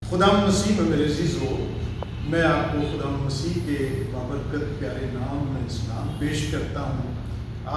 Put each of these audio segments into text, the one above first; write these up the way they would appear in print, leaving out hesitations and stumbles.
خدا مسیح میں میرے عزیزو، میں آپ کو خدا مسیح کے بابرکت پیارے نام میں اسلام پیش کرتا ہوں۔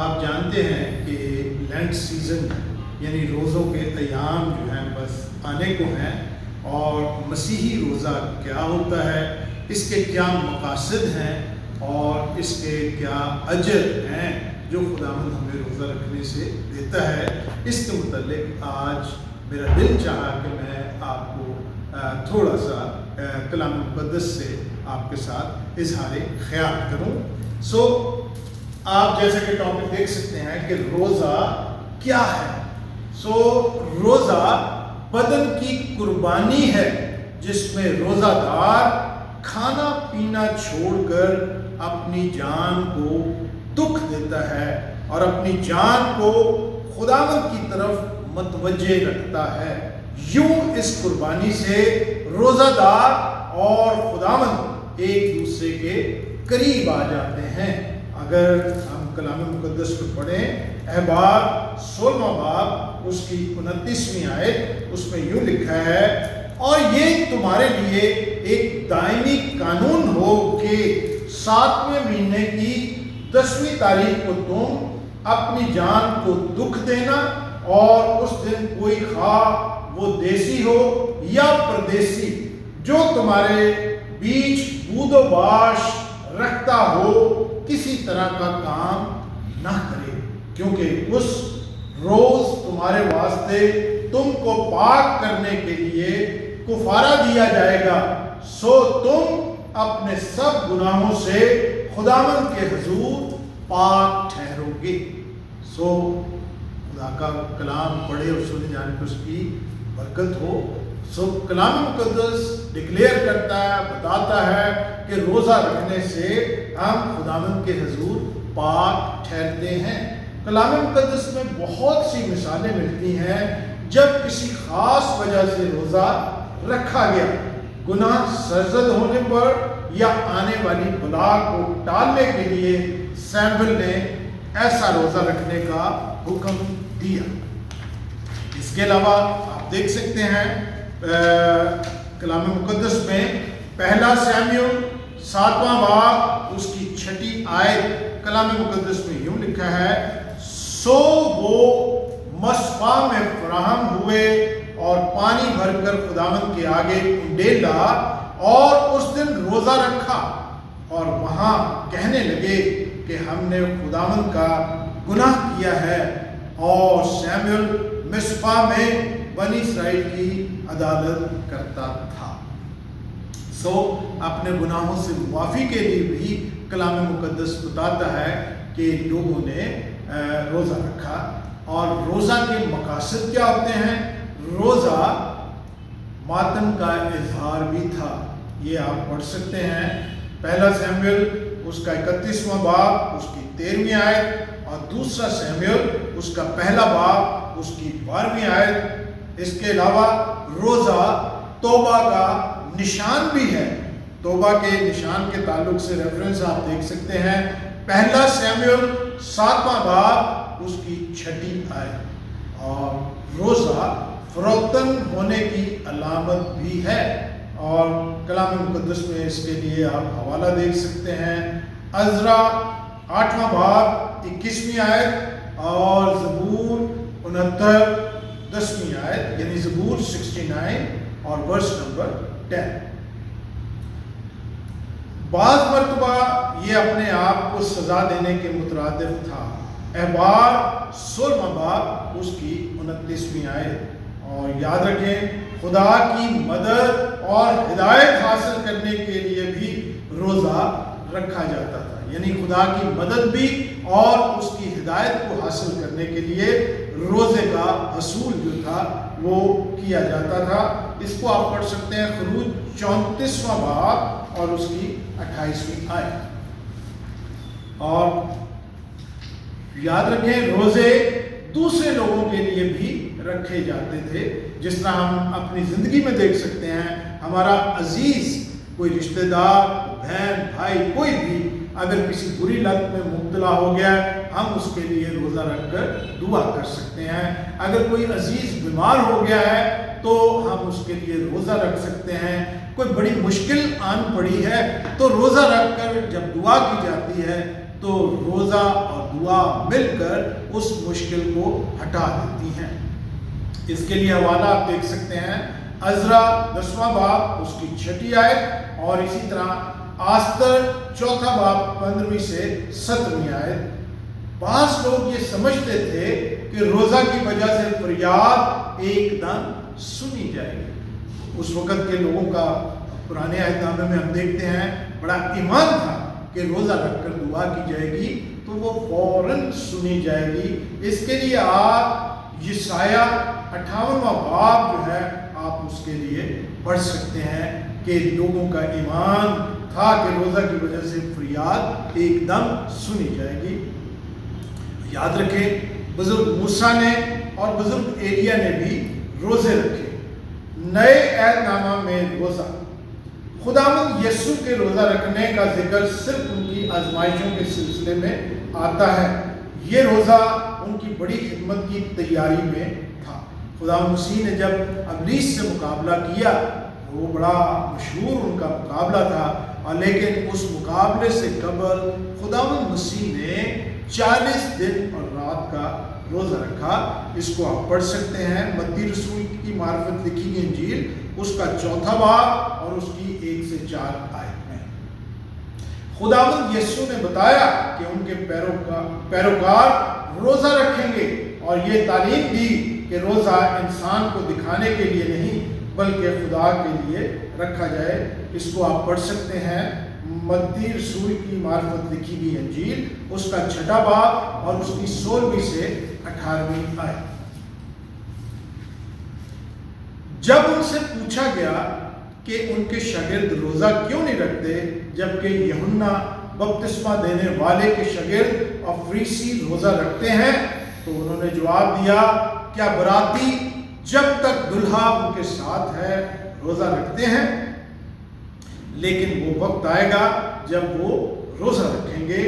آپ جانتے ہیں کہ لینٹ سیزن یعنی روزوں کے ایام جو ہیں بس آنے کو ہیں، اور مسیحی روزہ کیا ہوتا ہے، اس کے کیا مقاصد ہیں اور اس کے کیا اجر ہیں جو خداوند ہمیں روزہ رکھنے سے دیتا ہے، اس کے متعلق آج میرا دل چاہا کہ میں آپ کو تھوڑا سا کلام مقدس سے آپ کے ساتھ اظہار خیال کروں۔ آپ جیسا کہ ٹاپک دیکھ سکتے ہیں کہ روزہ کیا ہے۔ روزہ بدن کی قربانی ہے جس میں روزہ دار کھانا پینا چھوڑ کر اپنی جان کو دکھ دیتا ہے اور اپنی جان کو خداوند کی طرف متوجہ رکھتا ہے۔ یوں اس قربانی سے روزہ دار اور خداوند ایک دوسرے کے قریب آ جاتے ہیں۔ اگر ہم کلام مقدس کو پڑھیں، احبار 16واں باب اس کی 29ویں آیت، اس میں یوں لکھا ہے، اور یہ تمہارے لیے ایک دائمی قانون ہو کہ 7ویں مہینے کی 10ویں تاریخ کو تم اپنی جان کو دکھ دینا، اور اس دن کوئی خواہ وہ دیسی ہو یا پردیسی جو تمہارے بیچ بود و باش رکھتا ہو کسی طرح کا کام نہ کرے، کیونکہ اس روز تمہارے واسطے تم کو پاک کرنے کے لیے کفارہ دیا جائے گا، سو تم اپنے سب گناہوں سے خداوند کے حضور پاک ٹھہرو گے۔ خدا کا کلام پڑھے اور سنے جانے پر اس کی برکت ہو۔ کلام مقدس ڈکلیئر کرتا ہے، بتاتا ہے کہ روزہ رکھنے سے ہم خداوند کے حضور پاک ٹھہرتے ہیں۔ کلام مقدس میں بہت سی مثالیں ملتی ہیں جب کسی خاص وجہ سے روزہ رکھا گیا، گناہ سرزد ہونے پر یا آنے والی بلا کو ٹالنے کے لیے سیموئیل نے ایسا روزہ رکھنے کا حکم دیا۔ اس کے علاوہ آپ دیکھ سکتے ہیں کلام مقدس میں پہلا سیموئیل 7واں باب اس کی 6 آیت کلام مقدس میں یوں لکھا ہے، سو وہ مصفا میں فراہم ہوئے اور پانی بھر کر خداوند کے آگے انڈیلا اور اس دن روزہ رکھا، اور وہاں کہنے لگے کہ ہم نے خداوند کا گناہ کیا ہے، اور سیموئیل مصفا میں بنی اسرائیل کی عدالت کرتا تھا۔ اپنے گناہوں سے معافی کے لیے بھی کلام مقدس بتاتا ہے کہ لوگوں نے روزہ رکھا۔ اور روزہ کے مقاصد کیا ہوتے ہیں؟ روزہ ماتم کا اظہار بھی تھا، یہ آپ پڑھ سکتے ہیں پہلا سیموئیل اس کا 31واں باب اس کی 13ویں آیت، اور دوسرا سیموئیل اس کا پہلا باب اس کی 12ویں آیت۔ اس کے علاوہ روزہ توبہ کا نشان بھی ہے۔ توبہ کے نشان کے تعلق سے ریفرنس آپ دیکھ سکتے ہیں پہلا سیموئیل 7واں باب اس کی 6 آیت۔ اور روزہ فروختن ہونے کی علامت بھی ہے، اور کلام مقدس میں اس کے لیے آپ حوالہ دیکھ سکتے ہیں عزرا 8واں باب 21ویں آیت، اور زبور 69 10ویں آیت، یعنی زبور 69 اور ورس نمبر 10۔ بعض مرتبہ یہ اپنے آپ کو سزا دینے کے مترادف تھا۔ احبار 16واں باب اس کی 29ویں آیت۔ اور یاد رکھیں، خدا کی مدد اور ہدایت حاصل کرنے کے لیے بھی روزہ رکھا جاتا تھا، یعنی خدا کی مدد بھی اور اس کی ہدایت کو حاصل کرنے کے لیے روزے کا حصول جو تھا وہ کیا جاتا تھا۔ اس کو آپ پڑھ سکتے ہیں خروج 34واں باب اور اس کی 28ویں آیت۔ اور یاد رکھیں، روزے دوسرے لوگوں کے لیے بھی رکھے جاتے تھے، جس طرح ہم اپنی زندگی میں دیکھ سکتے ہیں، ہمارا عزیز کوئی رشتہ دار، بہن، بھائی، کوئی بھی اگر کسی بری لت میں مبتلا ہو گیا ہے، ہم اس کے لیے روزہ رکھ کر دعا کر سکتے ہیں۔ اگر کوئی عزیز بیمار ہو گیا ہے تو ہم اس کے لیے روزہ رکھ سکتے ہیں. کوئی بڑی مشکل آن پڑی ہے تو روزہ رکھ کر جب دعا کی جاتی ہے تو روزہ اور دعا مل کر اس مشکل کو ہٹا دیتی ہیں. اس کے لیے حوالہ آپ دیکھ سکتے ہیں عزرا 10واں باب اس کی 6 آیت اور اسی طرح آستر 4 باب 15 سے 17 آیت. بعض لوگ یہ سمجھتے تھے کہ روزہ کی وجہ سے فریاد ایک دم سنی جائے گی. اس وقت کے لوگوں کا پرانے عہد نامے میں ہم دیکھتے ہیں بڑا ایمان تھا کہ روزہ رکھ کر دعا کی جائے گی تو وہ فوراً سنی جائے گی. اس کے لیے آپ یسایہ 58واں باب جو ہے آپ اس کے لیے پڑھ سکتے ہیں کہ لوگوں کا ایمان تھا کہ روزہ کی وجہ سے فریاد ایک دم سنی جائے گی. یاد رکھیں بزرگ موسیٰ نے اور بزرگ ایلیا نے بھی روزے رکھے. نئے عہد نامہ میں روزہ خداوند یسوع کے روزہ رکھنے کا ذکر صرف ان کی آزمائشوں کے سلسلے میں آتا ہے. یہ روزہ ان کی بڑی خدمت کی تیاری میں تھا. خداوند مسیح نے جب ابلیس سے مقابلہ کیا وہ بڑا مشہور ان کا مقابلہ تھا اور لیکن اس مقابلے سے قبل خداوند مسیح نے 40 دن اور رات کا روزہ رکھا. اس کو آپ پڑھ سکتے ہیں متی رسول کی معرفت لکھی گئی انجیل اس کا 4 باب اور اس کی 1 سے 4 آیت میں. خداوند یسوع نے بتایا کہ ان کے پیروکار روزہ رکھیں گے اور یہ تعلیم دی کہ روزہ انسان کو دکھانے کے لیے نہیں بلکہ خدا کے لیے رکھا جائے. اس کو آپ پڑھ سکتے ہیں متی رسول کی معرفت لکھی گئی انجیل اس کا 6 باب اور اس کی 16 سے 18 آیت. جب ان سے پوچھا گیا کہ ان کے شاگرد روزہ کیوں نہیں رکھتے جبکہ یوحنا بپتسمہ دینے والے کے شاگرد اور فریسی روزہ رکھتے ہیں تو انہوں نے جواب دیا کیا براتی جب تک دلہا ان کے ساتھ ہے روزہ رکھتے ہیں؟ لیکن وہ وقت آئے گا جب وہ روزہ رکھیں گے.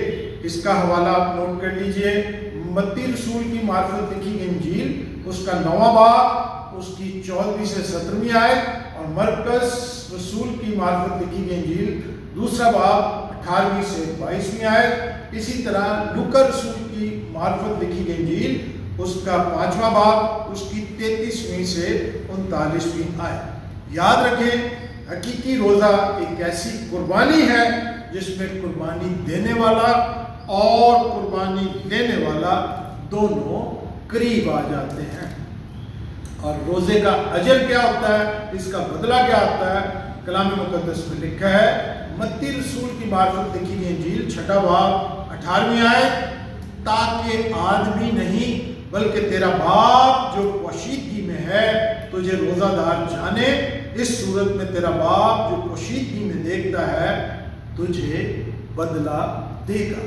اس کا حوالہ آپ نوٹ کر لیجئے متی رسول کی معرفت لکھی گئی انجیل اس کا 9واں باب اس کی 14 سے 17 آیت اور مرکز رسول کی معرفت لکھی گئی انجیل 2 باب 18 سے 22 آیت. اسی طرح لوکا رسول کی معرفت لکھی گئی انجیل اس کا 5واں باب اس کی 33 سے 39 آیت. یاد رکھیں حقیقی روزہ ایک ایسی قربانی ہے جس میں قربانی دینے والا اور قربانی لینے والا دونوں قریب آ جاتے ہیں. اور روزے کا اجر کیا ہوتا ہے اس کا بدلہ کیا ہوتا ہے کلام مقدس میں لکھا ہے متی رسول کی معرفت لکھی گئی انجیل 6 باب 18 آیت تاکہ آدمی نہیں بلکہ تیرا باپ جو پوشیدگی میں ہے تجھے روزہ دار جانے. اس صورت میں تیرا باپ جو پوشیدگی میں دیکھتا ہے تجھے بدلہ دے گا.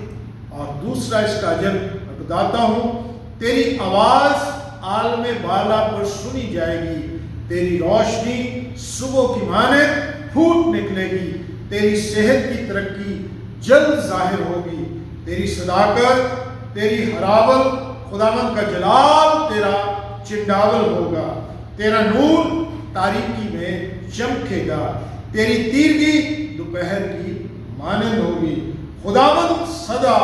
اور دوسرا اس کا اجر میں بتاتا ہوں تیری آواز عالم بالا پر سنی جائے گی تیری روشنی صبح کی مانند پھوٹ نکلے گی تیری صحت کی ترقی جلد ظاہر ہوگی تیری صداقت تیری حراول خداوند کا جلال تیرا چنڈاول ہوگا تیرا نور تاریکی میں چمکے گا تیری تیرگی دوپہر کی مانند ہوگی خداوند سدا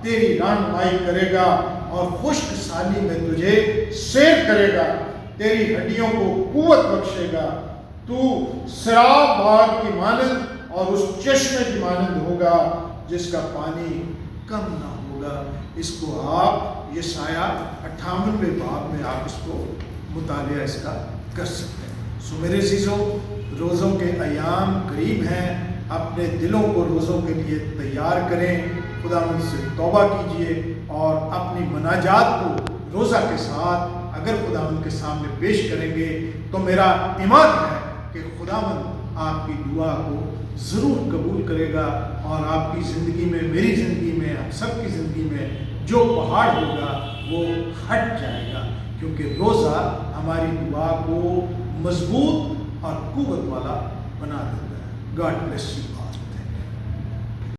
تیری رہنمائی کرے گا اور خشک سالی میں تجھے سیر کرے گا تیری ہڈیوں کو قوت بخشے گا تو سراب باغ کی مانند اور اس چشمے کی مانند ہوگا جس کا پانی کم نہ ہوگا. اس کو آپ یسایہ 58 باب میں آپ اس کو مطالعہ اس کا کر سکتے ہیں. سو میرے عزیزوں روزوں کے ایام قریب ہیں اپنے دلوں کو روزوں کے لیے تیار کریں خداوند سے توبہ کیجئے اور اپنی مناجات کو روزہ کے ساتھ اگر خداوند کے سامنے پیش کریں گے تو میرا ایمان ہے کہ خداوند آپ کی دعا کو ضرور قبول کرے گا اور آپ کی زندگی میں میری زندگی میں ہم سب کی زندگی میں جو پہاڑ ہوگا وہ ہٹ جائے گا کیونکہ روزہ ہماری دعا کو مضبوط اور قوت والا بنا دیتا ہے. God bless you.